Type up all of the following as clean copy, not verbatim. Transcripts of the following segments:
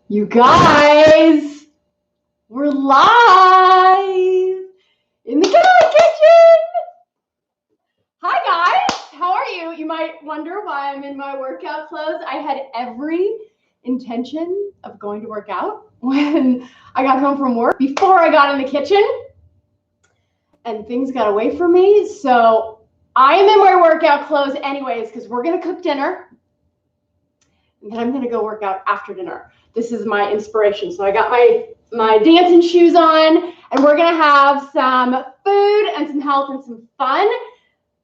You guys, we're live in the kitchen. Hi guys, how are you? You might wonder why I'm in my workout clothes. I had every intention of going to work out when I got home from work before I got in the kitchen, and things got away from me. So I am in my workout clothes anyways because we're gonna cook dinner, and then I'm gonna go work out after dinner. This is my inspiration. So I got my dancing shoes on, and we're gonna have some food and some health and some fun.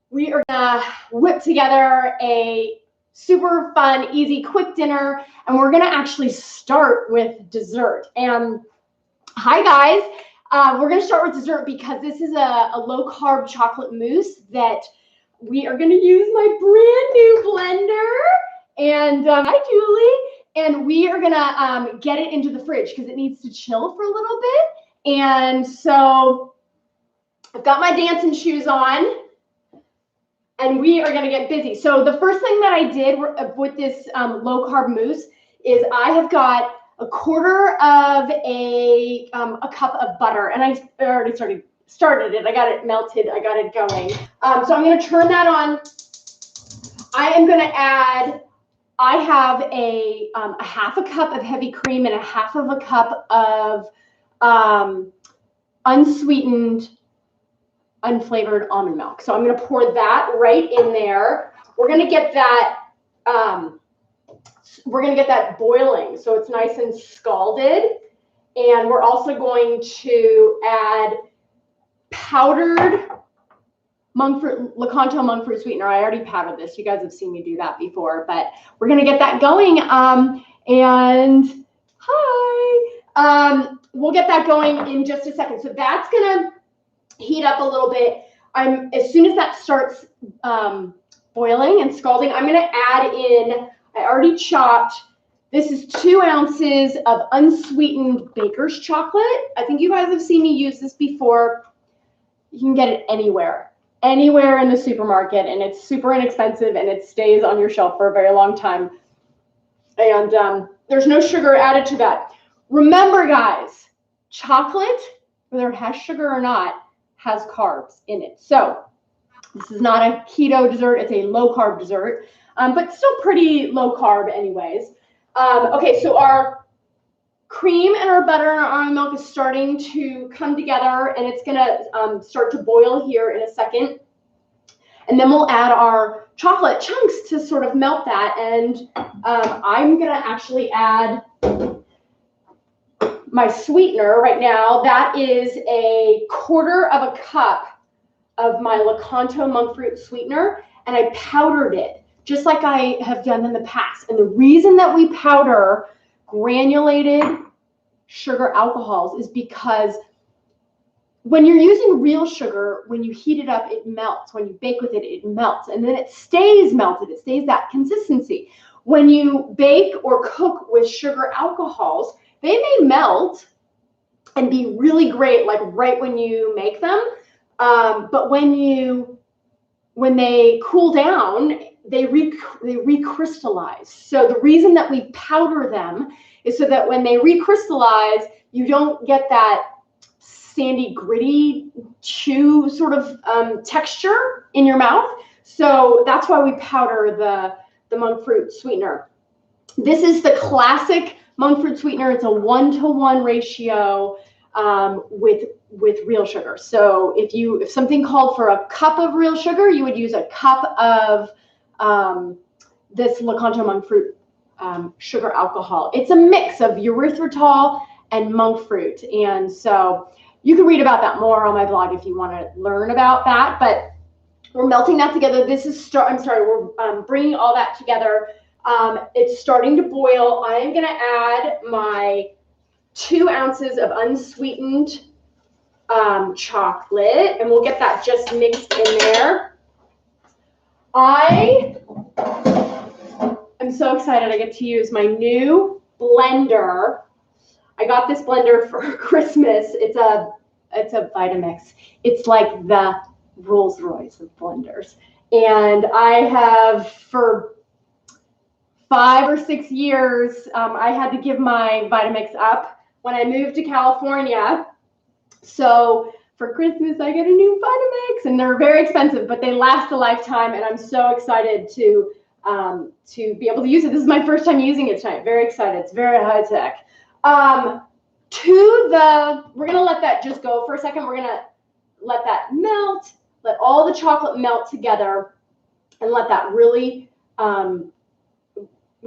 We are gonna whip together a super fun, easy, quick dinner, and we're gonna actually start with dessert. And hi guys, we're gonna start with dessert because this is a low carb chocolate mousse that we are gonna use my brand new blender. And hi Julie. And we are gonna get it into the fridge because it needs to chill for a little bit. And so I've got my dancing shoes on, and we are gonna get busy. So the first thing that I did with this low carb mousse is I have got a quarter of a cup of butter, and I already started it. I got it melted. I got it going. So I'm gonna turn that on. I am gonna add. I have a half a cup of heavy cream and a half of a cup of unsweetened, unflavored almond milk. So I'm going to pour that right in there. We're going to get that boiling so it's nice and scalded. And we're also going to add powdered Lecanto monk fruit sweetener. I already powdered this. You guys have seen me do that before, but we're going to get that going. And hi. We'll get that going in just a second. So that's going to heat up a little bit. As soon as that starts boiling and scalding, I'm going to add in, I already chopped, this is 2 ounces of unsweetened baker's chocolate. I think you guys have seen me use this before. You can get it anywhere in the supermarket, and it's super inexpensive, and it stays on your shelf for a very long time. And there's no sugar added to that. Remember, guys, chocolate, whether it has sugar or not, has carbs in it. So this is not a keto dessert. It's a low carb dessert, but still pretty low carb anyways. Okay, so our cream and our butter and our almond milk is starting to come together, and it's gonna start to boil here in a second. And then we'll add our chocolate chunks to sort of melt that. And I'm gonna actually add my sweetener right now. That is a quarter of a cup of my Lecanto monk fruit sweetener, and I powdered it just like I have done in the past. And the reason that we powder granulated sugar alcohols is because when you're using real sugar, when you heat it up, it melts. When you bake with it, it melts, and then it stays melted. It stays that consistency. When you bake or cook with sugar alcohols, they may melt and be really great, like right when you make them. But when they cool down, they recrystallize. So the reason that we powder them is so that when they recrystallize, you don't get that sandy, gritty chew sort of texture in your mouth. So that's why we powder the monk fruit sweetener. This is the classic monk fruit sweetener. It's a 1-to-1 ratio with real sugar. So if something called for a cup of real sugar, you would use a cup of this Lecanto monk fruit sugar alcohol. It's a mix of erythritol and monk fruit. And so you can read about that more on my blog if you want to learn about that. But we're melting that together. We're bringing all that together. It's starting to boil. I am going to add my 2 ounces of unsweetened chocolate, and we'll get that just mixed in there. I am so excited I get to use my new blender. I got this blender for Christmas. It's a Vitamix. It's like the Rolls Royce of blenders. And I have, for 5 or 6 years, I had to give my Vitamix up when I moved to California. So for Christmas, I get a new Vitamix, and they're very expensive, but they last a lifetime, and I'm so excited to be able to use it. This is my first time using it tonight. Very excited. It's very high tech. We're gonna let that just go for a second. We're gonna let that melt, let all the chocolate melt together, and let that really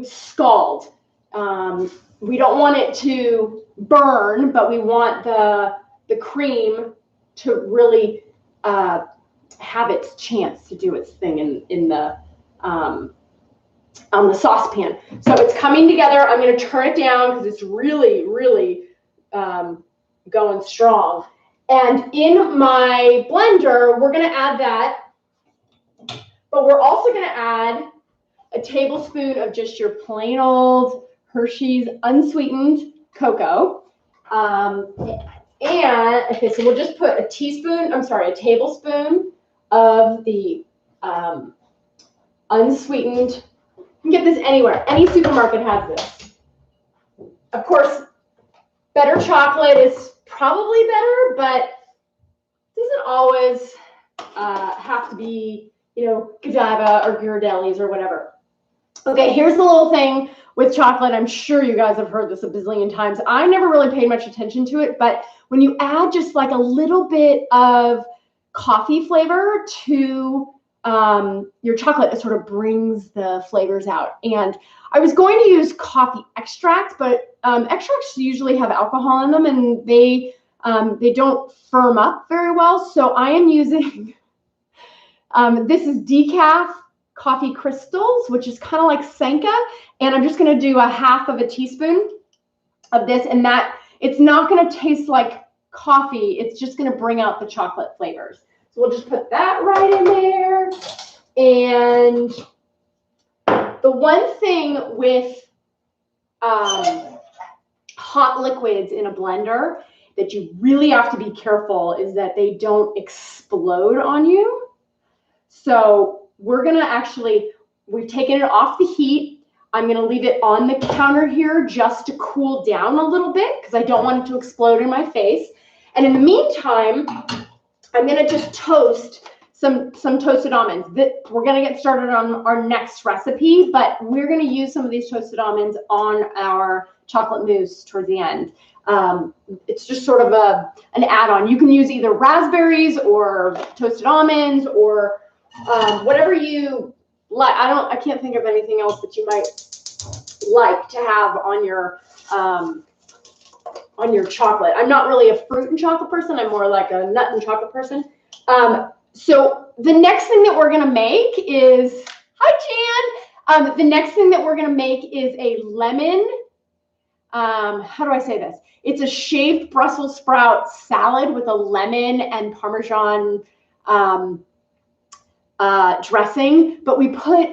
scald. We don't want it to burn, but we want the cream to really have its chance to do its thing in the on the saucepan. So it's coming together. I'm going to turn it down because it's really, really going strong. And in my blender, we're going to add that, but we're also going to add a tablespoon of just your plain old Hershey's unsweetened cocoa. Okay, so we'll just put a tablespoon of the unsweetened. You can get this anywhere. Any supermarket has this. Of course, better chocolate is probably better, but it doesn't always have to be, Godiva or Ghirardelli's or whatever. Okay, here's the little thing with chocolate. I'm sure you guys have heard this a bazillion times. I never really paid much attention to it, but when you add just like a little bit of coffee flavor to your chocolate, it sort of brings the flavors out. And I was going to use coffee extracts, but extracts usually have alcohol in them, and they don't firm up very well. So I am using, this is decaf coffee crystals, which is kind of like Senka. And I'm just going to do a half of a teaspoon of this, and that it's not going to taste like coffee. It's just going to bring out the chocolate flavors. So we'll just put that right in there. And the one thing with hot liquids in a blender that you really have to be careful is that they don't explode on you. So we're going to we've taken it off the heat. I'm going to leave it on the counter here just to cool down a little bit because I don't want it to explode in my face. And in the meantime, I'm going to just toast some toasted almonds. We're going to get started on our next recipe, but we're going to use some of these toasted almonds on our chocolate mousse towards the end. It's just sort of an add-on. You can use either raspberries or toasted almonds or whatever you like. I can't think of anything else that you might like to have on your chocolate. I'm not really a fruit and chocolate person. I'm more like a nut and chocolate person. So the next thing that we're going to make is, hi Jan. The next thing that we're going to make is a lemon, how do I say this? It's a shaved Brussels sprout salad with a lemon and Parmesan dressing, but we put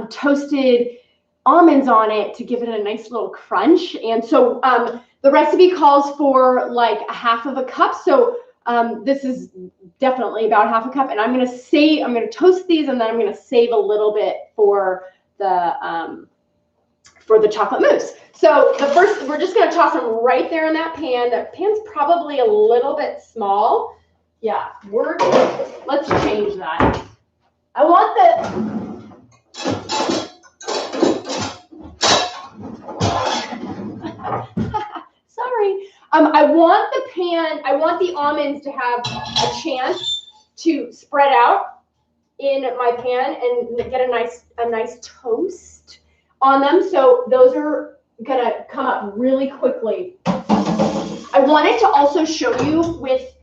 toasted almonds on it to give it a nice little crunch. And so the recipe calls for like a half of a cup. So this is definitely about half a cup. And I'm going to toast these, and then I'm going to save a little bit for the chocolate mousse. So we're just going to toss them right there in that pan. That pan's probably a little bit small. Yeah, let's change that. I want sorry. I want the almonds to have a chance to spread out in my pan and get a nice toast on them. So those are gonna come up really quickly. I wanted to also show you with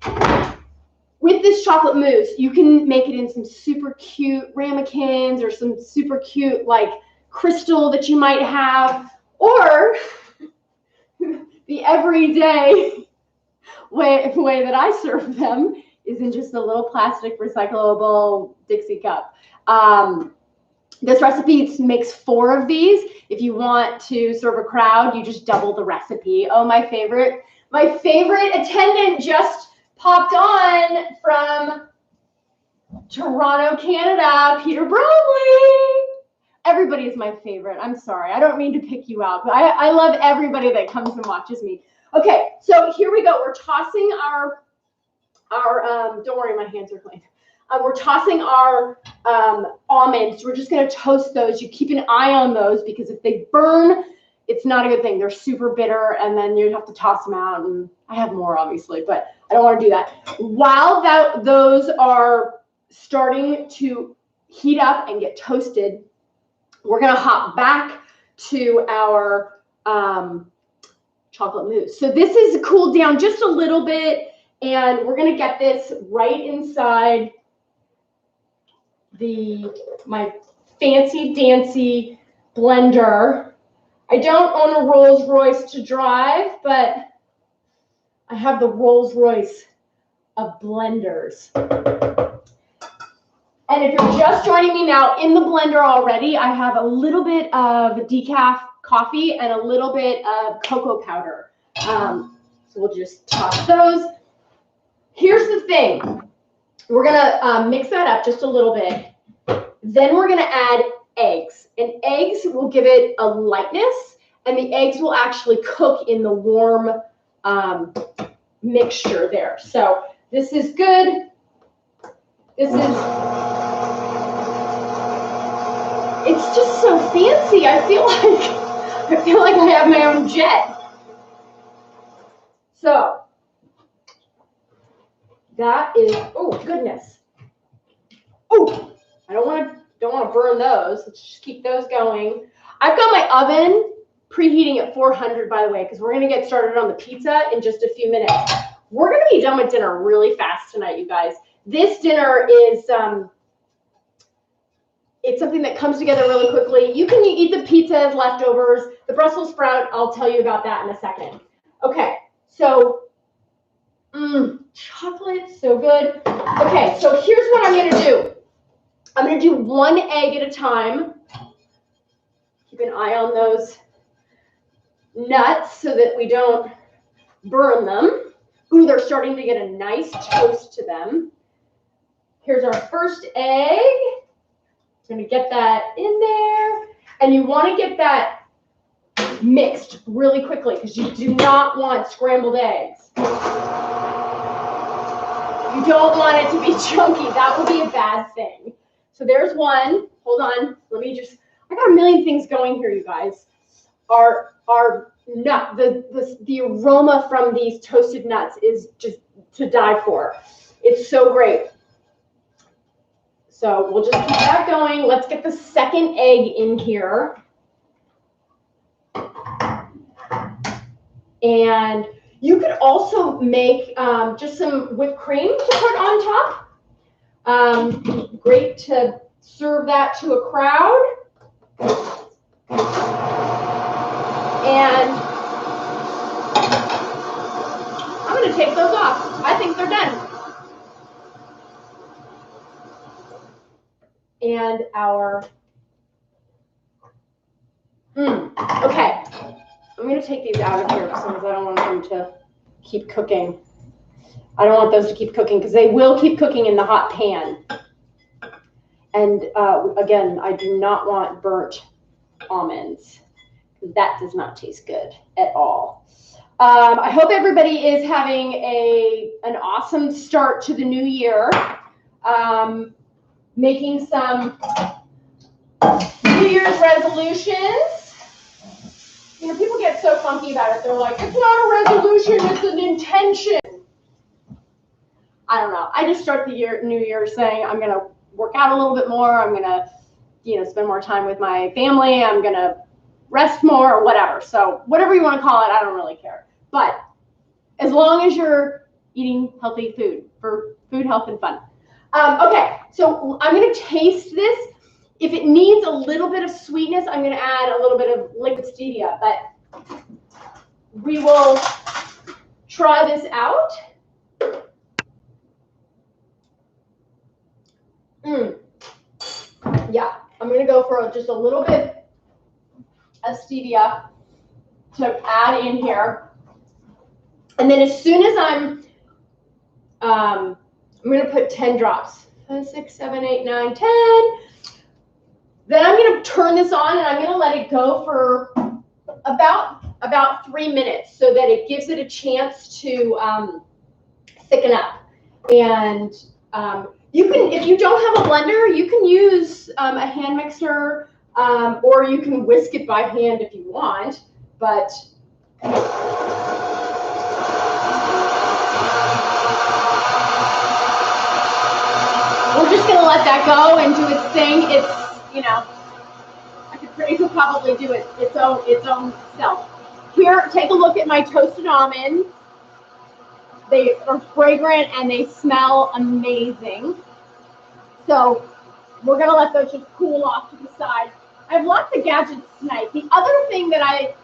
this chocolate mousse, you can make it in some super cute ramekins or some super cute like crystal that you might have, or the everyday way that I serve them is in just a little plastic recyclable Dixie cup. This recipe makes 4 of these. If you want to serve a crowd, you just double the recipe. Oh, my favorite attendant just popped on from Toronto, Canada, Peter Bromley. everybody is my favorite. I'm sorry. I don't mean to pick you out, but I love everybody that comes and watches me. Okay, so here we go. We're tossing our don't worry, my hands are clean. We're tossing our almonds. We're just going to toast those. You keep an eye on those because if they burn, it's not a good thing. They're super bitter, and then you have to toss them out. And I have more, obviously, but I don't want to do that. While those are starting to heat up and get toasted, we're going to hop back to our chocolate mousse. So this is cooled down just a little bit, and we're going to get this right inside my fancy dancy blender. I don't own a Rolls Royce to drive, but I have the Rolls Royce of blenders. And if you're just joining me now, in the blender already, I have a little bit of decaf coffee and a little bit of cocoa powder. So we'll just toss those. Here's the thing. We're going to mix that up just a little bit. Then we're going to add eggs. And eggs will give it a lightness, and the eggs will actually cook in the warm mixture there. So this is good. It's just so fancy. I feel like I have my own jet. So that is, oh goodness. Oh, I don't want to burn those. Let's just keep those going. I've got my oven preheating at 400, by the way, because we're going to get started on the pizza in just a few minutes. We're going to be done with dinner really fast tonight, you guys. This dinner is it's something that comes together really quickly. You can eat the pizza as leftovers. The Brussels sprout, I'll tell you about that in a second. Okay, so chocolate, so good. Okay, so here's what I'm going to do. I'm going to do one egg at a time. Keep an eye on those nuts so that we don't burn them. Ooh, they're starting to get a nice toast to them. Here's our first egg. I'm going to get that in there. And you want to get that mixed really quickly because you do not want scrambled eggs. You don't want it to be chunky. That will be a bad thing. So there's one. Hold on. I got a million things going here, you guys. Our nut, the aroma from these toasted nuts is just to die for. It's so great. So we'll just keep that going. Let's get the second egg in here. And you could also make just some whipped cream to put on top. Great to serve that to a crowd. And I'm going to take those off. I think they're done. And our, okay. I'm going to take these out of here because I don't want them to keep cooking. I don't want those to keep cooking because they will keep cooking in the hot pan. And again, I do not want burnt almonds. That does not taste good at all. I hope everybody is having an awesome start to the new year. Making some New Year's resolutions. You know, people get so funky about it. They're like, it's not a resolution, it's an intention. I don't know. I just start the new year saying I'm going to work out a little bit more. I'm going to, spend more time with my family. I'm going to rest more or whatever. So whatever you want to call it, I don't really care. But as long as you're eating healthy food for food, health, and fun. Okay, so I'm going to taste this. If it needs a little bit of sweetness, I'm going to add a little bit of liquid stevia, but we will try this out. Yeah, I'm going to go for just a little bit of stevia to add in here. And then as soon as I'm going to put 10 drops. 5, 6, 7, 8, 9, 10. Then I'm going to turn this on and I'm going to let it go for about 3 minutes so that it gives it a chance to thicken up. And you can, if you don't have a blender, you can use a hand mixer, or you can whisk it by hand if you want. But we're just gonna let that go and do its thing. It's, you know, it could probably do its own self. Here, take a look at my toasted almonds. They are fragrant and they smell amazing. So we're gonna let those just cool off to the side. I have lots of gadgets tonight. The other thing that I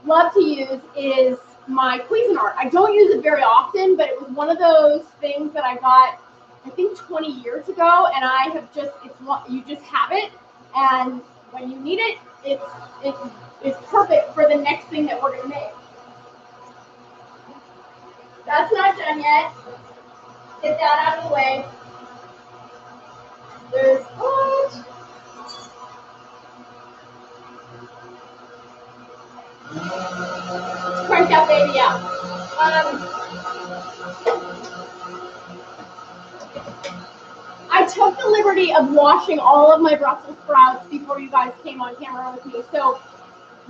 love to use is my Cuisinart. I don't use it very often, but it was one of those things that I got, I think 20 years ago, and I have just, you just have it, and when you need it, it's perfect for the next thing that we're gonna make. That's not done yet. Get that out of the way. There's what? Let's crank that baby out. I took the liberty of washing all of my Brussels sprouts before you guys came on camera with me. So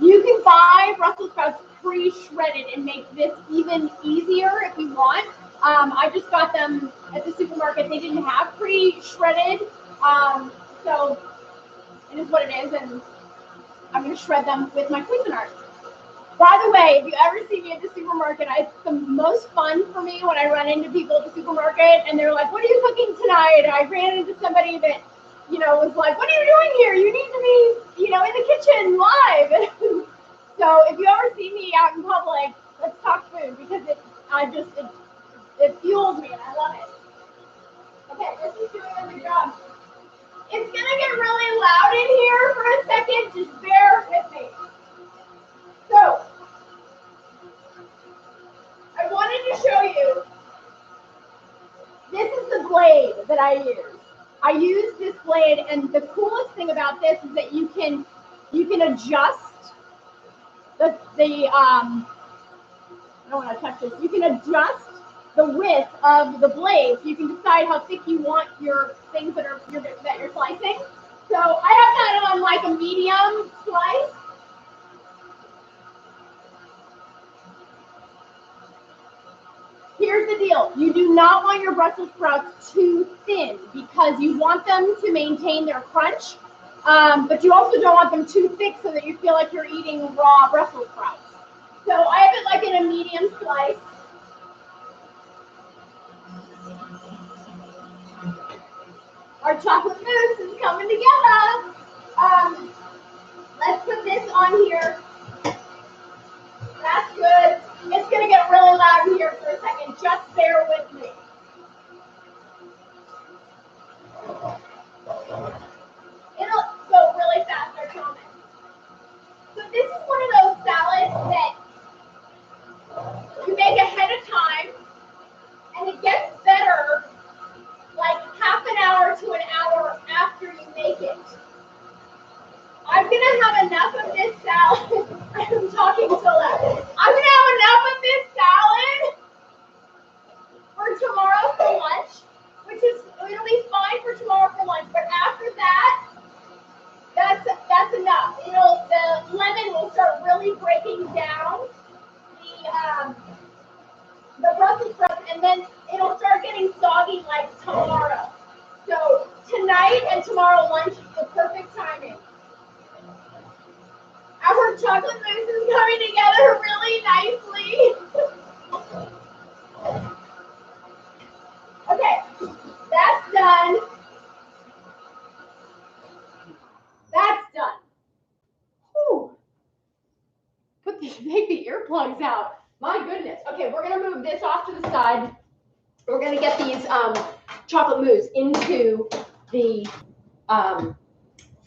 you can buy Brussels sprouts pre-shredded and make this even easier if you want. I just got them at the supermarket. They didn't have pre-shredded. So it is what it is, and I'm going to shred them with my Cuisinart. By the way, if you ever see me at the supermarket, it's the most fun for me when I run into people at the supermarket and they're like, what are you cooking tonight? And I ran into somebody that, you know, was like, what are you doing here? You need to be, you know, in the kitchen live. So if you ever see me out in public, let's talk food, because it fuels me and I love it. Okay, this is doing a good job. It's gonna get really loud in here for a second, just bear with me. So, I wanted to show you, this is the blade that I use. I use this blade, and the coolest thing about this is that you can adjust the I don't want to touch this. You can adjust the width of the blade, so you can decide how thick you want your things that you're slicing. So I have that on like a medium slice. Here's the deal. You do not want your Brussels sprouts too thin because you want them to maintain their crunch, but you also don't want them too thick so that you feel like you're eating raw Brussels sprouts. So I have it like in a medium slice. Our chocolate mousse is coming together. Let's put this on here. That's good. It's going to get really loud here for a second. Just bear with me. It'll go really fast, I promise. So this is one of those salads that you make ahead of time, and it gets better like half an hour to an hour after you make it. I'm going to have enough of this salad. I'm talking so loud. I'm going to have enough of this salad for tomorrow for lunch, which is, it'll be fine for tomorrow for lunch, but after that, that's enough. The lemon will start really breaking down the Brussels sprouts, and then it'll start getting soggy like tomorrow. So tonight and tomorrow lunch is the perfect timing. Our chocolate mousse is coming together really nicely. Okay, that's done. That's done. Whew. Take the earplugs out. My goodness. Okay, we're gonna move this off to the side. We're gonna get these chocolate mousse into the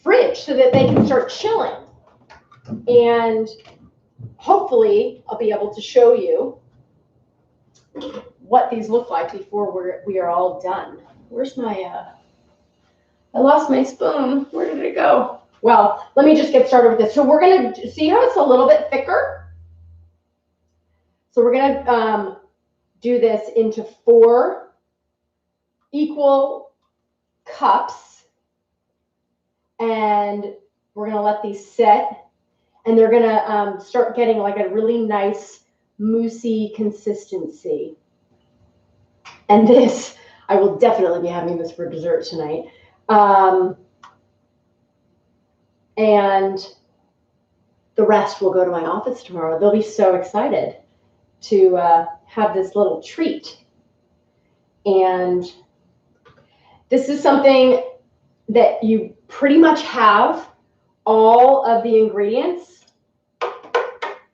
fridge so that they can start chilling. And hopefully I'll be able to show you what these look like before we are all done. Where's my, I lost my spoon. Where did it go? Well, let me just get started with this. So we're going to see how it's a little bit thicker. So we're going to do this into 4 equal cups. And we're going to let these sit. And they're going to start getting like a really nice moussey consistency. And this, I will definitely be having this for dessert tonight. And the rest will go to my office tomorrow. They'll be so excited to have this little treat. And this is something that you pretty much have all of the ingredients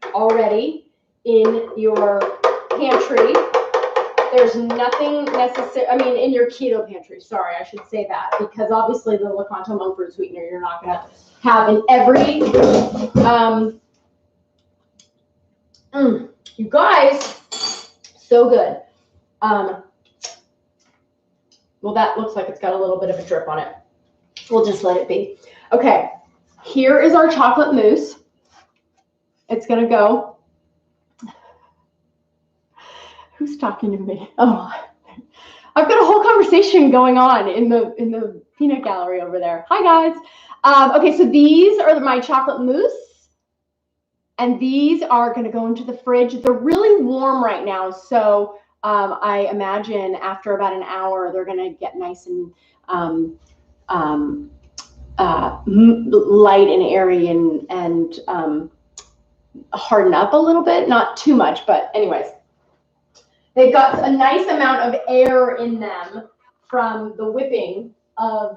already in your pantry. There's nothing necessary, I mean, in your keto pantry, sorry, I should say that, because obviously the Lecanto monk fruit sweetener you're not going to have in every, you guys, so good. Well, that looks like it's got a little bit of a drip on it. We'll just let it be. Okay, here is our chocolate mousse. It's going to go. Who's talking to me? Oh, I've got a whole conversation going on in the peanut gallery over there. Hi, guys. Okay, so these are my chocolate mousse, and these are going to go into the fridge. They're really warm right now, so I imagine after about an hour, they're going to get nice and light and airy and harden up a little bit. Not too much, but anyways. They've got a nice amount of air in them from the whipping of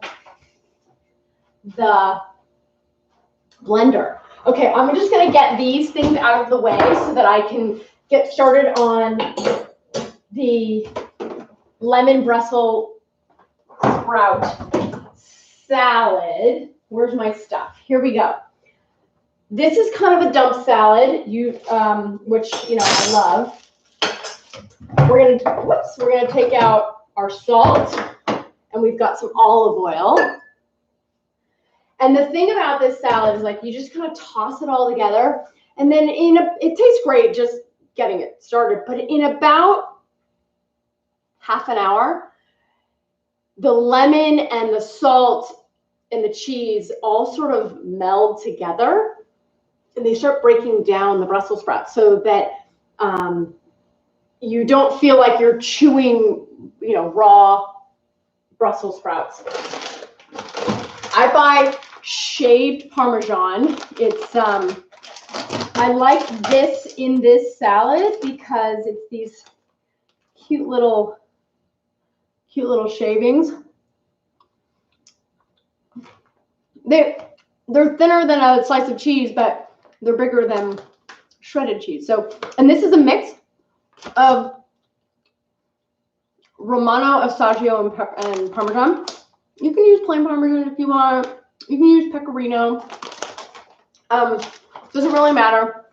the blender. Okay, I'm just going to get these things out of the way so that I can get started on the lemon Brussels sprout salad. Where's my stuff? Here we go. This is kind of a dump salad, which I love. We're gonna take out our salt, and we've got some olive oil. And the thing about this salad is, like, you just kind of toss it all together, and then it tastes great just getting it started. But in about half an hour, the lemon and the salt and the cheese all sort of meld together, and they start breaking down the Brussels sprouts so that you don't feel like you're chewing, raw Brussels sprouts. I buy shaved Parmesan. It's I like this in this salad because it's these cute little shavings. They're thinner than a slice of cheese, but they're bigger than shredded cheese. So, and this is a mix of Romano, Assaggio, and Parmesan. You can use plain Parmesan if you want. You can use Pecorino. Doesn't really matter.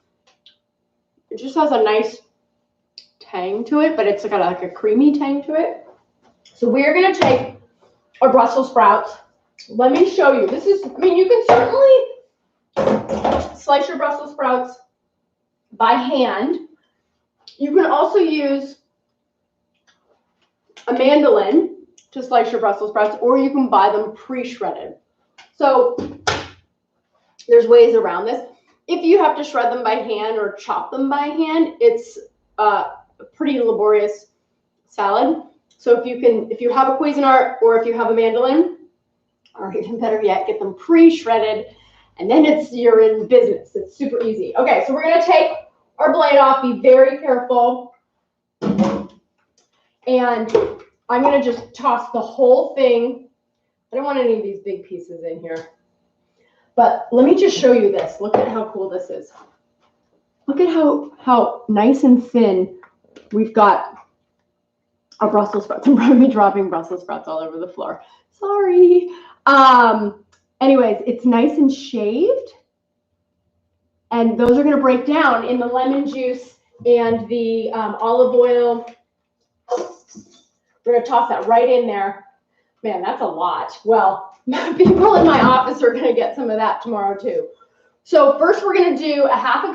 It just has a nice tang to it, but it's got like a creamy tang to it. So we're gonna take our Brussels sprouts. Let me show you. This is, you can certainly slice your Brussels sprouts by hand. You can also use a mandolin to slice your Brussels sprouts, or you can buy them pre-shredded. So there's ways around this. If you have to shred them by hand or chop them by hand, it's a pretty laborious salad. So if you have a Cuisinart or if you have a mandolin, or even better yet, get them pre-shredded, and then you're in business. It's super easy. Okay, so we're gonna take our blade off. Be very careful. And I'm going to just toss the whole thing. I don't want any of these big pieces in here. But let me just show you this. Look at how cool this is. Look at how nice and thin we've got our Brussels sprouts. I'm probably dropping Brussels sprouts all over the floor. Sorry. Anyways, it's nice and shaved. And those are going to break down in the lemon juice and the olive oil. We're going to toss that right in there. Man, that's a lot. Well, People in my office are going to get some of that tomorrow too. So first we're going to do a half a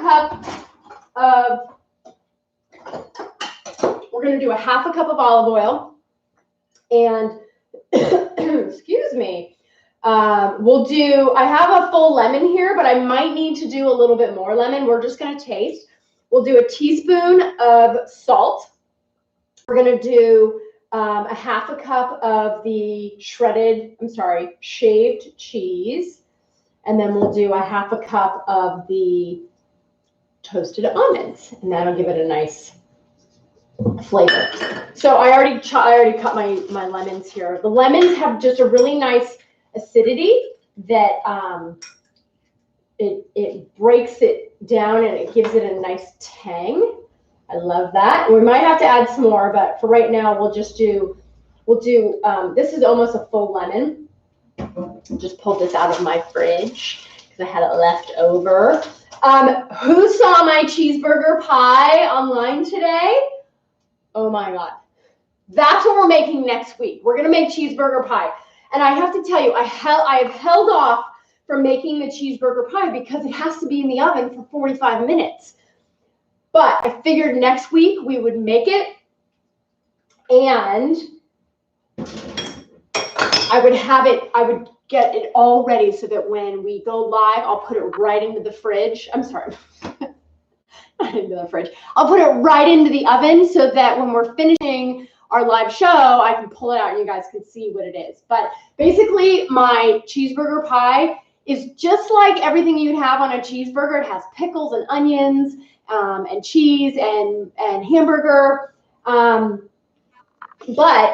cup of olive oil, and excuse me. I have a full lemon here, but I might need to do a little bit more lemon. We're just going to taste. We'll do a teaspoon of salt. We're going to do a half a cup of the shaved cheese. And then we'll do a half a cup of the toasted almonds, and that'll give it a nice flavor. So I already cut my lemons here. The lemons have just a really nice acidity that it breaks it down and it gives it a nice tang. I love that. We might have to add some more, but for right now we'll do this is almost a full lemon. Just pulled this out of my fridge because I had it left over. Who saw my cheeseburger pie online today? Oh my God. That's what we're making next week. We're going to make cheeseburger pie. And I have to tell you, I have held off from making the cheeseburger pie because it has to be in the oven for 45 minutes. But I figured next week we would make it, and I would get it all ready so that when we go live, I'll put it right into the fridge. I'm sorry, not into the fridge. I'll put it right into the oven so that when we're finishing our live show, I can pull it out and you guys can see what it is. But basically, my cheeseburger pie is just like everything you'd have on a cheeseburger. It has pickles and onions and cheese and hamburger. But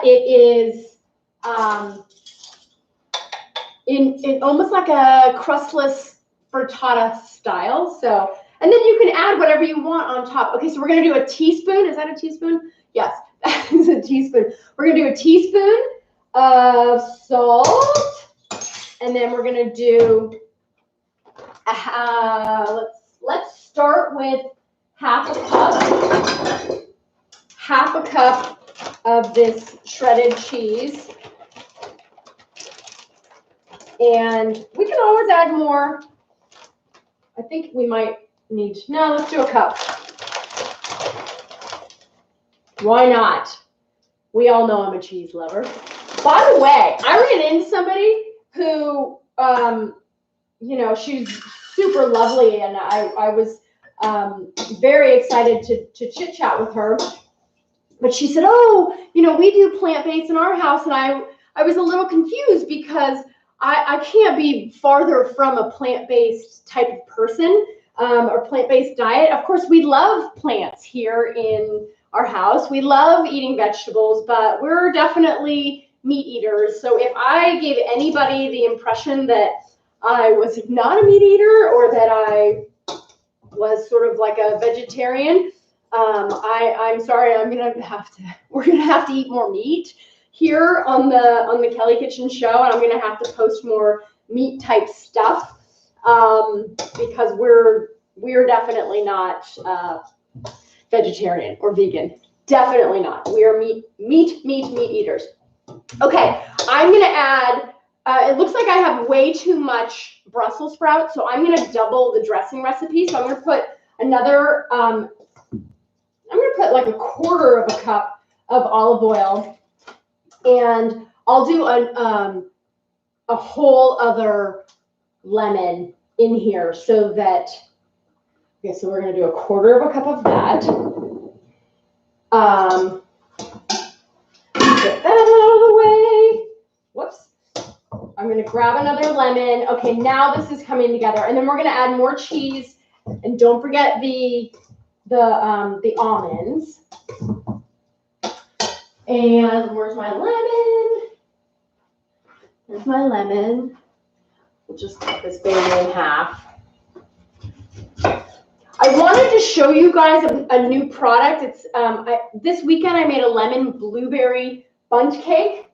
it is in almost like a crustless frittata style. So, and then you can add whatever you want on top. Okay, so we're going to do a teaspoon. Is that a teaspoon? Yes, that is a teaspoon. We're going to do a teaspoon of salt, and then we're going to do let's start with half a cup of this shredded cheese. And we can always add more. I think we might need, no, let's do a cup. Why not? We all know I'm a cheese lover. By the way, I ran into somebody who, she's super lovely, and I was very excited to chit chat with her. But she said, oh, we do plant-based in our house. And I was a little confused because I can't be farther from a plant-based type of person or plant-based diet. Of course, we love plants here in our house. We love eating vegetables, but we're definitely meat eaters. So if I gave anybody the impression that I was not a meat eater or that I was sort of like a vegetarian, I'm sorry. We're gonna have to eat more meat here on the Kelly Kitchen show, and I'm gonna have to post more meat type stuff because we're definitely not vegetarian or vegan. Definitely not. We are meat eaters. Okay, I'm gonna add. It looks like I have way too much Brussels sprouts, so I'm gonna double the dressing recipe. So I'm gonna put another. I'm gonna put like a quarter of a cup of olive oil. And I'll do a whole other lemon in here so that, okay, so we're going to do a quarter of a cup of that. Get that out of the way. Whoops. I'm going to grab another lemon. Okay, now this is coming together. And then we're going to add more cheese. And don't forget the almonds. And where's my lemon? There's my lemon. We'll just cut this baby in half. I wanted to show you guys a new product. It's this weekend I made a lemon blueberry bundt cake.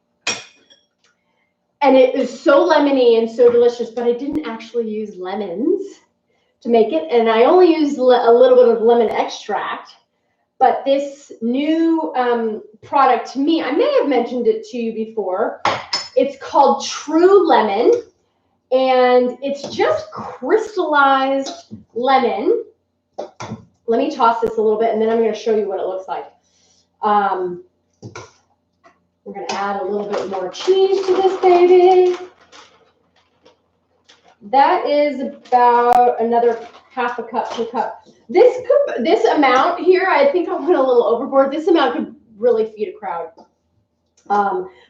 And it is so lemony and so delicious, but I didn't actually use lemons to make it. And I only used a little bit of lemon extract. But this new product to me, I may have mentioned it to you before. It's called True Lemon, and it's just crystallized lemon. Let me toss this a little bit, and then I'm going to show you what it looks like. We're going to add a little bit more cheese to this baby. That is about another half a cup to a cup. This amount here, I think I went a little overboard. This amount could really feed a crowd.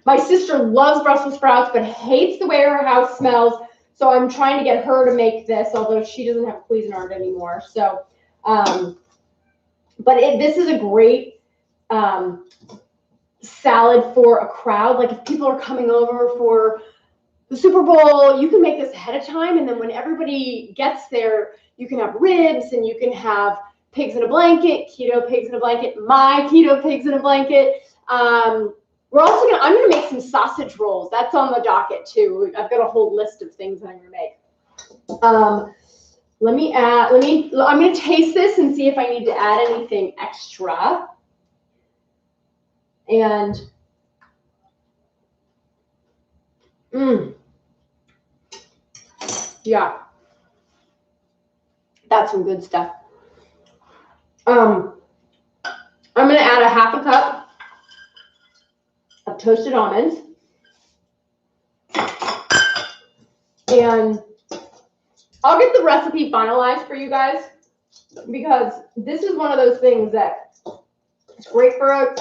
My sister loves Brussels sprouts, but hates the way her house smells. So I'm trying to get her to make this, although she doesn't have Cuisinart anymore. So, this is a great salad for a crowd. Like if people are coming over for the Super Bowl, you can make this ahead of time, and then when everybody gets there, you can have ribs, and you can have pigs in a blanket, keto pigs in a blanket, my keto pigs in a blanket. I'm gonna make some sausage rolls. That's on the docket too. I've got a whole list of things that I'm gonna make. I'm gonna taste this and see if I need to add anything extra. And yeah, that's some good stuff. I'm gonna add a half a cup of toasted almonds, and I'll get the recipe finalized for you guys, because this is one of those things that it's great for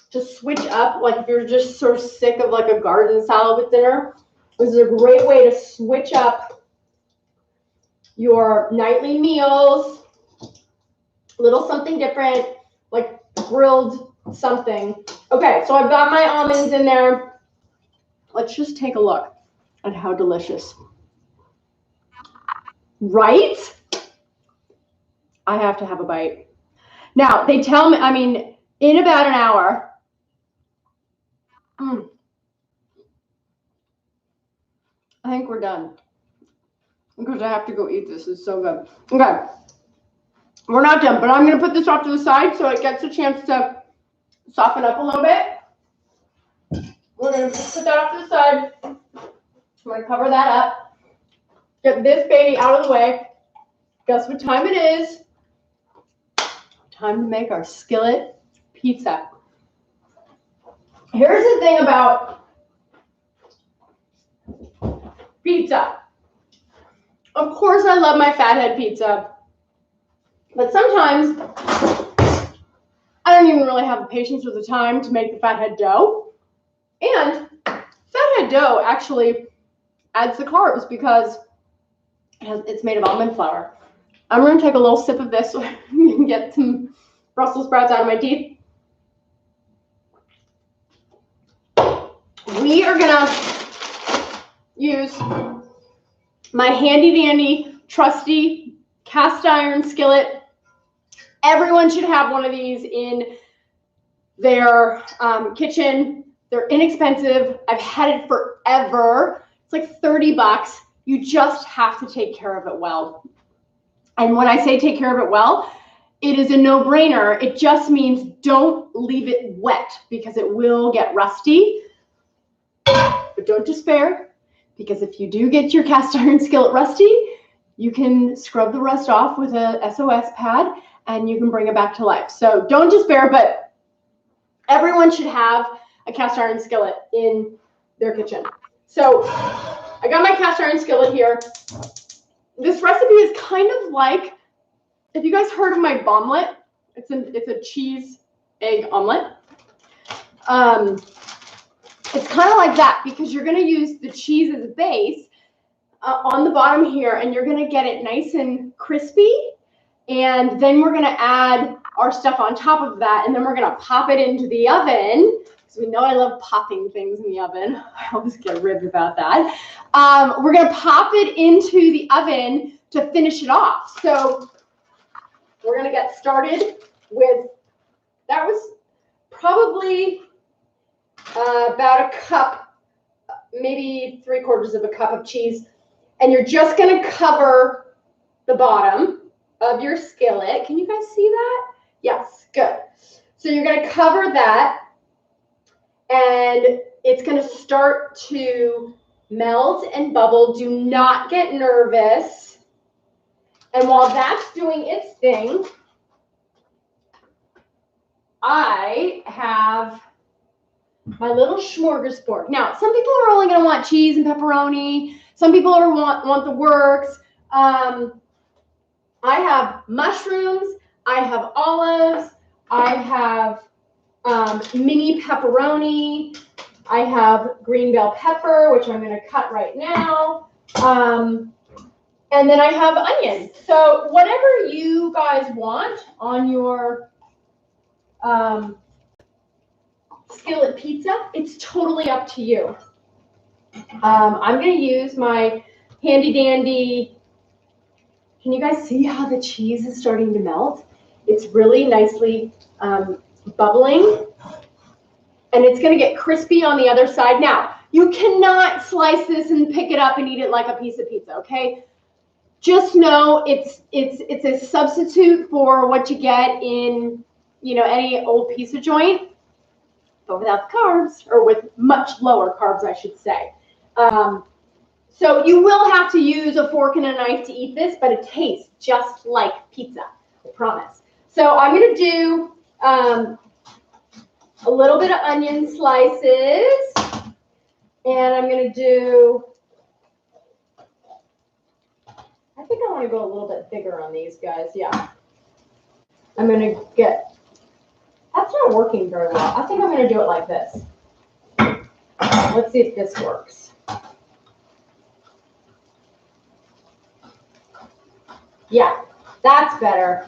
to switch up. Like if you're just sort of sick of like a garden salad with dinner, this is a great way to switch up your nightly meals, a little something different, like grilled something. Okay, so I've got my almonds in there. Let's just take a look at how delicious. Right? I have to have a bite. Now, they tell me, in about an hour, I think we're done, because I have to go eat this. It's so good. Okay, we're not done, but I'm going to put this off to the side so it gets a chance to soften up a little bit. We're going to put that off to the side. I'm going to cover that up. Get this baby out of the way. Guess what time it is? Time to make our skillet pizza. Here's the thing about pizza. Of course, I love my fathead pizza, but sometimes I don't even really have the patience or the time to make the fathead dough. And fathead dough actually adds the carbs because it's made of almond flour. I'm going to take a little sip of this so I can get some Brussels sprouts out of my teeth. We are going to use my handy dandy trusty cast iron skillet. Everyone should have one of these in their kitchen. They're inexpensive. I've had it forever. It's like $30. You just have to take care of it well. And when I say take care of it well, it is a no-brainer. It just means don't leave it wet because it will get rusty. But don't despair, because if you do get your cast iron skillet rusty, you can scrub the rust off with a SOS pad and you can bring it back to life. So don't despair, but everyone should have a cast iron skillet in their kitchen. So I got my cast iron skillet here. This recipe is kind of like, if you guys heard of my bomlet, it's a cheese egg omelet. It's kind of like that because you're going to use the cheese as a base on the bottom here, and you're going to get it nice and crispy. And then we're going to add our stuff on top of that, and then we're going to pop it into the oven. Because we know I love popping things in the oven. I always get ribbed about that. We're going to pop it into the oven to finish it off. So we're going to get started with, that was probably about a cup, maybe 3/4 of a cup of cheese. And you're just going to cover the bottom of your skillet. Can you guys see that? Yes, good. So you're going to cover that. And It's going to start to melt and bubble. Do not get nervous. And while that's doing its thing, I have my little smorgasbord. Now, some people are only going to want cheese and pepperoni. Some people want the works. I have mushrooms. I have olives. I have mini pepperoni. I have green bell pepper, which I'm going to cut right now. And then I have onions. So whatever you guys want on your skillet pizza, it's totally up to you. I'm going to use my handy dandy. Can you guys see how the cheese is starting to melt? It's really nicely bubbling, and it's going to get crispy on the other side. Now, you cannot slice this and pick it up and eat it like a piece of pizza, okay? Just know it's a substitute for what you get in, any old pizza joint, but without the carbs, or with much lower carbs, I should say. So you will have to use a fork and a knife to eat this, but it tastes just like pizza, I promise. So I'm going to do a little bit of onion slices, and I'm going to do, I think I want to go a little bit bigger on these guys, yeah. I'm going to get, that's not working very well. I think I'm going to do it like this. Let's see if this works. Yeah, that's better.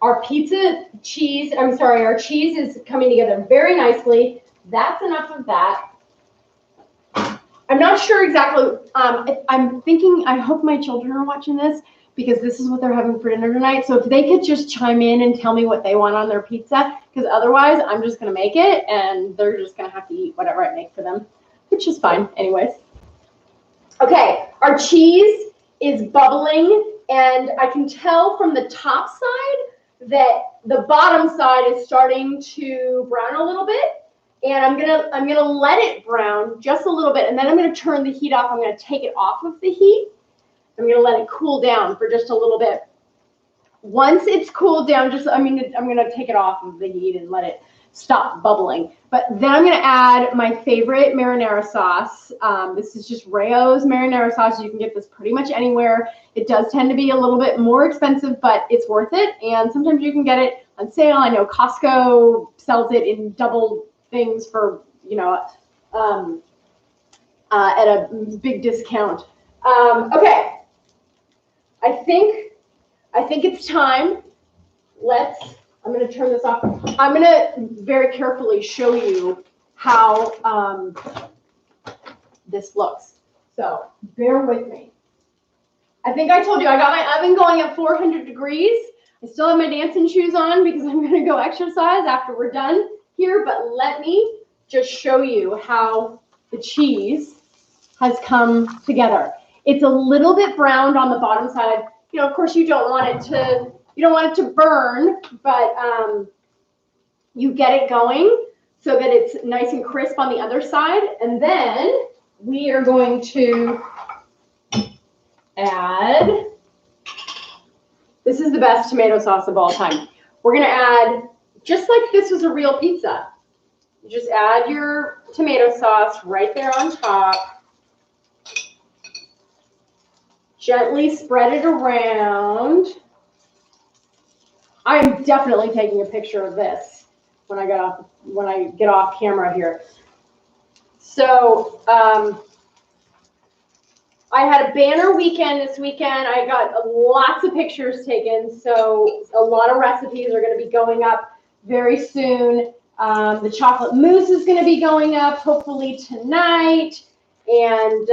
Our cheese is coming together very nicely. That's enough of that. I'm not sure exactly. I'm thinking, I hope my children are watching this because this is what they're having for dinner tonight. So if they could just chime in and tell me what they want on their pizza, because otherwise I'm just going to make it and they're just going to have to eat whatever I make for them, which is fine anyways. Okay, our cheese is bubbling, and I can tell from the top side that the bottom side is starting to brown a little bit, and I'm gonna let it brown just a little bit, and then I'm gonna turn the heat off. I'm gonna take it off of the heat. I'm gonna let it cool down for just a little bit. Once it's cooled down, I'm gonna take it off of the heat and let it stop bubbling. But then I'm going to add my favorite marinara sauce. This is just Rayo's marinara sauce. You can get this pretty much anywhere. It does tend to be a little bit more expensive, but it's worth it. And sometimes you can get it on sale. I know Costco sells it in double things for, at a big discount. Okay. I think it's time. I'm going to turn this off. I'm going to very carefully show you how this looks. So bear with me. I think I told you I got my oven going at 400 degrees. I still have my dancing shoes on because I'm going to go exercise after we're done here. But let me just show you how the cheese has come together. It's a little bit browned on the bottom side. Of course, you don't want it to burn, but you get it going so that it's nice and crisp on the other side. And then we are going to add, this is the best tomato sauce of all time. We're going to add, just like this was a real pizza, you just add your tomato sauce right there on top. Gently spread it around. I am definitely taking a picture of this when I get off camera here. So I had a banner weekend this weekend. I got lots of pictures taken. So a lot of recipes are going to be going up very soon. The chocolate mousse is going to be going up hopefully tonight. And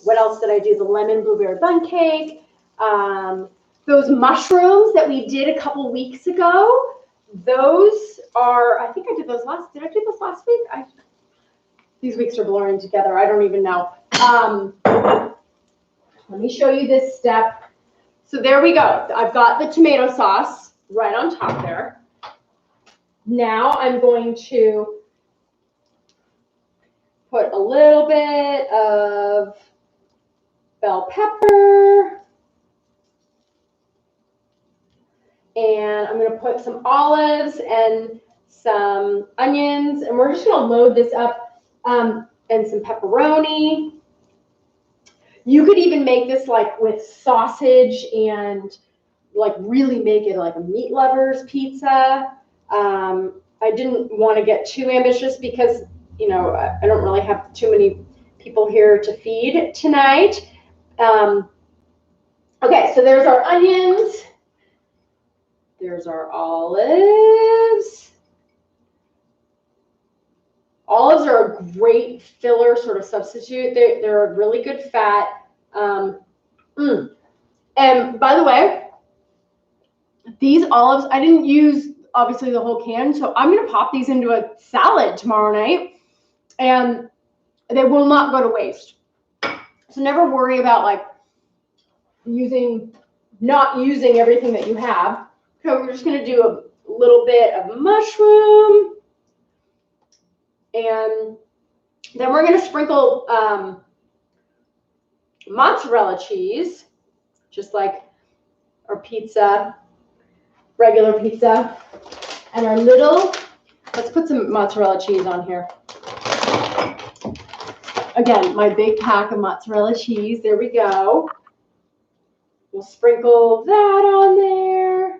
what else did I do? The lemon blueberry bun cake. Those mushrooms that we did a couple weeks ago, those are, I think I did those last, did I do those last week? These weeks are blurring together. I don't even know. Let me show you this step. So there we go. I've got the tomato sauce right on top there. Now I'm going to put a little bit of bell pepper. And I'm going to put some olives and some onions. And we're just going to load this up and some pepperoni. You could even make this like with sausage and like really make it like a meat lover's pizza. I didn't want to get too ambitious because, you know, I don't really have too many people here to feed tonight. Okay, so there's our onions. There's our olives. Olives are a great filler sort of substitute. They're a really good fat. And by the way, these olives, I didn't use obviously the whole can, so I'm going to pop these into a salad tomorrow night, and they will not go to waste. So never worry about like not using everything that you have. So we're just going to do a little bit of mushroom, and then we're going to sprinkle mozzarella cheese, just like our pizza, regular pizza, and our little, let's put some mozzarella cheese on here. Again, my big pack of mozzarella cheese, there we go. We'll sprinkle that on there.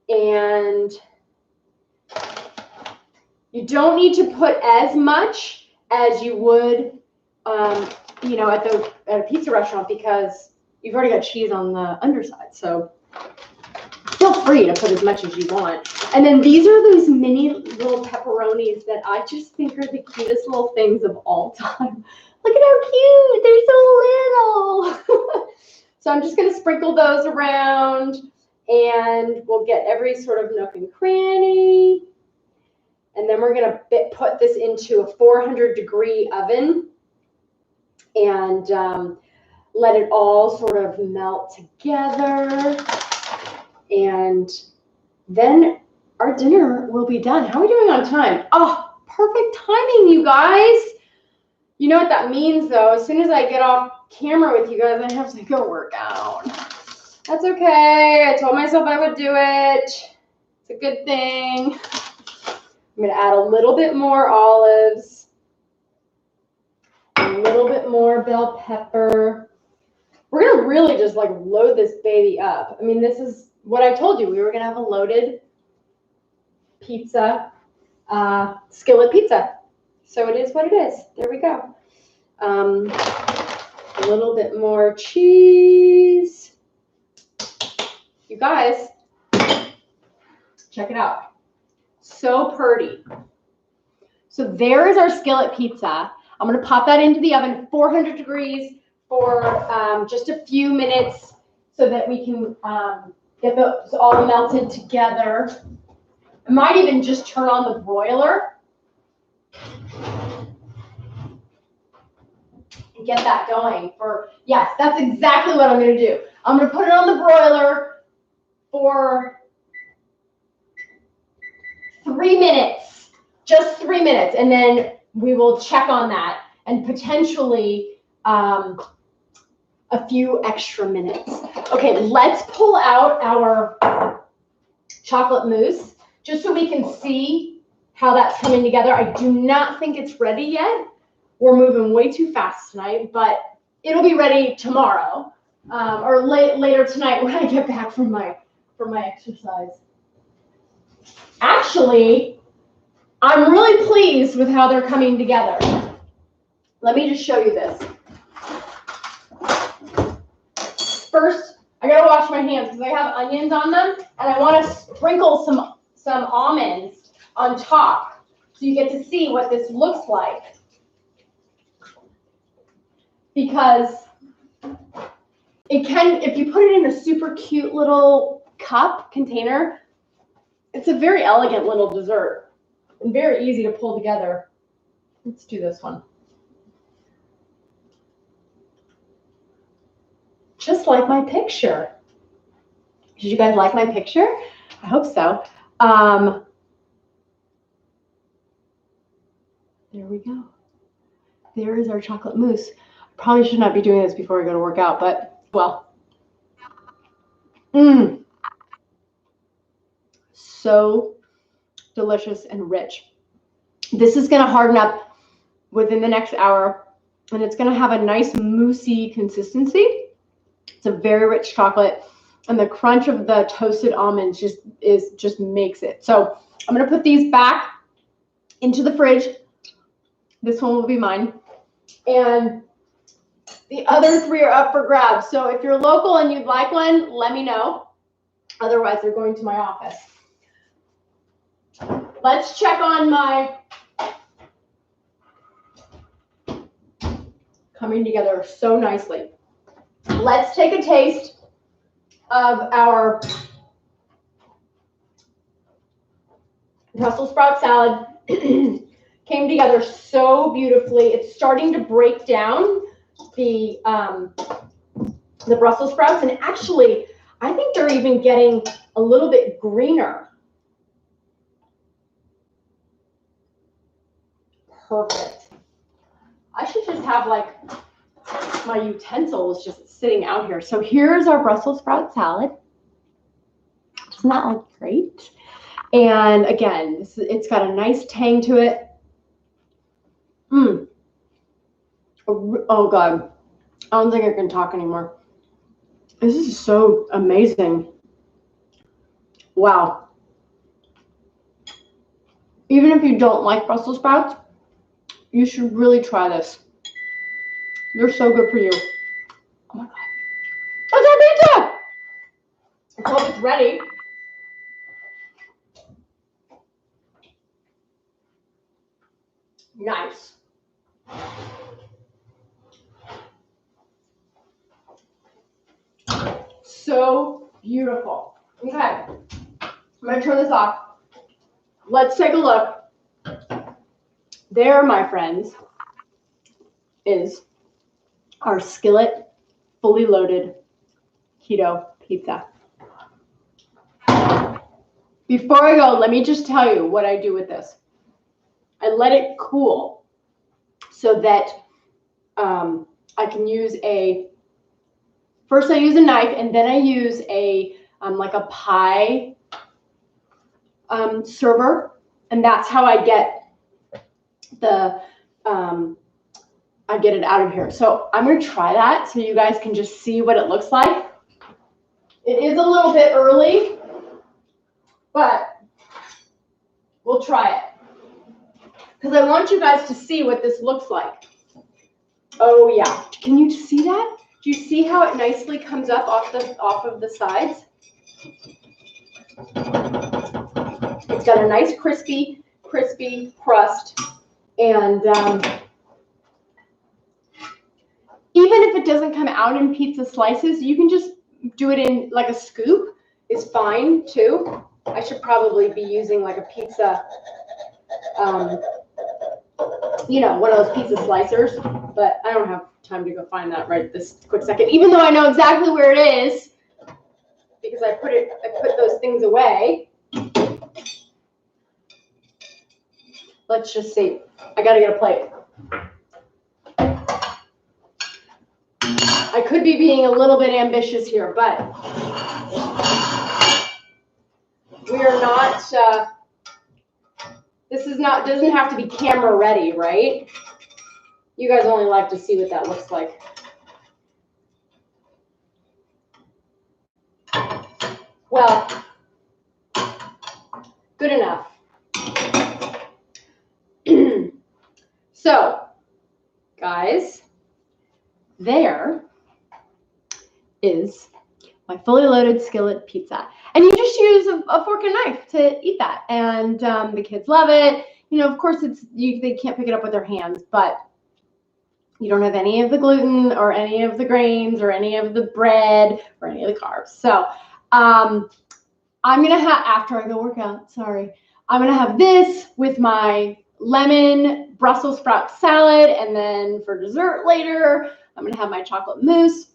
And you don't need to put as much as you would, you know, at a pizza restaurant, because you've already got cheese on the underside. So feel free to put as much as you want. And then these are those mini little pepperonis that I just think are the cutest little things of all time. Look at how cute. They're so little. So I'm just going to sprinkle those around, and we'll get every sort of nook and cranny. And then we're going to put this into a 400-degree oven and let it all sort of melt together. And then our dinner will be done. How are we doing on time? Oh, perfect timing, you guys. You know what that means, though? As soon as I get off camera with you guys, I have to go work out. That's okay. I told myself I would do it. It's a good thing. I'm going to add a little bit more olives, a little bit more bell pepper. We're going to really just like load this baby up. I mean, this is what I told you. We were going to have a loaded pizza, skillet pizza. So it is what it is. There we go. A little bit more cheese. You guys, check it out. So pretty. So there is our skillet pizza. I'm going to pop that into the oven, 400 degrees for just a few minutes so that we can get those all melted together. I might even just turn on the broiler and get that going for, yes, that's exactly what I'm going to do. I'm going to put it on the broiler for 3 minutes, just 3 minutes, and then we will check on that and potentially a few extra minutes. Okay, let's pull out our chocolate mousse just so we can see how that's coming together. I do not think it's ready yet. We're moving way too fast tonight, but it'll be ready tomorrow or later tonight when I get back from my exercise. Actually, I'm really pleased with how they're coming together. Let me just show you this. First, I gotta wash my hands because I have onions on them, and I want to sprinkle some almonds on top so you get to see what this looks like. Because it can, if you put it in a super cute little cup container, it's a very elegant little dessert and very easy to pull together. Let's do this one. Just like my picture. Did you guys like my picture? I hope so. There we go. there is our chocolate mousse. Probably should not be doing this before I go to work out, but well. So delicious and rich. This is going to harden up within the next hour, and it's going to have a nice moussey consistency. It's a very rich chocolate, and the crunch of the toasted almonds just makes it. So I'm going to put these back into the fridge. This one will be mine, and the other 3 are up for grabs. So if you're local and you'd like one, let me know. Otherwise, they're going to my office. Let's check on my coming together so nicely. Let's take a taste of our Brussels sprout salad. Came together so beautifully. It's starting to break down the Brussels sprouts, and actually, I think they're even getting a little bit greener. Perfect. I should just have like my utensils just sitting out here. So here's our Brussels sprout salad. Isn't that look great? And again, it's got a nice tang to it. Oh God, I don't think I can talk anymore. This is so amazing. Wow. Even if you don't like Brussels sprouts, you should really try this. They're so good for you. Oh my God. That's our pizza! I hope it's ready. Nice. So beautiful. Okay, I'm gonna turn this off. Let's take a look. There, my friends, is our Skillet fully loaded keto pizza. Before I go, let me just tell you what I do with this. I let it cool so that I can use first I use a knife, and then I use a like a pie server, and that's how I get I get it out of here. So I'm going to try that so you guys can just see what it looks like. It is a little bit early, but we'll try it because I want you guys to see what this looks like. Oh yeah, can you see that? Do you see how it nicely comes up off of the sides? It's got a nice crispy crust, and even if it doesn't come out in pizza slices, you can just do it in like a scoop. Is fine too. I should probably be using like a pizza, you know, one of those pizza slicers, but I don't have time to go find that right this quick second, even though I know exactly where it is because I put those things away. Let's just see. I gotta get a plate. I could be being a little bit ambitious here, but we are not, doesn't have to be camera ready, right? You guys only like to see what that looks like. Well, good enough. So, guys, there is my fully loaded Skillet pizza. And you just use a fork and knife to eat that. And the kids love it. You know, of course, they can't pick it up with their hands, but you don't have any of the gluten or any of the grains or any of the bread or any of the carbs. So I'm going to have, after I go work out, sorry, I'm going to have this with my lemon Brussels sprout salad. And then for dessert later, I'm going to have my chocolate mousse.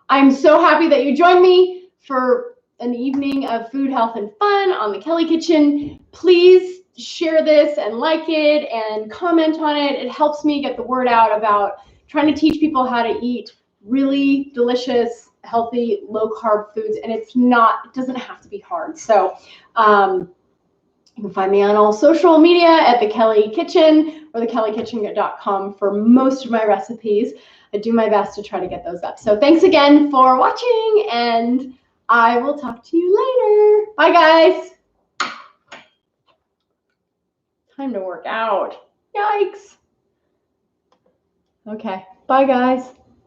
I'm so happy that you joined me for an evening of food, health, and fun on the Kelly Kitchen. Please share this and like it and comment on it. It helps me get the word out about trying to teach people how to eat really delicious, healthy, low carb foods. And it doesn't have to be hard. So you can find me on all social media at The Kelly Kitchen or thekellykitchen.com for most of my recipes. I do my best to try to get those up. So thanks again for watching, and I will talk to you later. Bye, guys. Time to work out. Yikes. Okay. Bye, guys.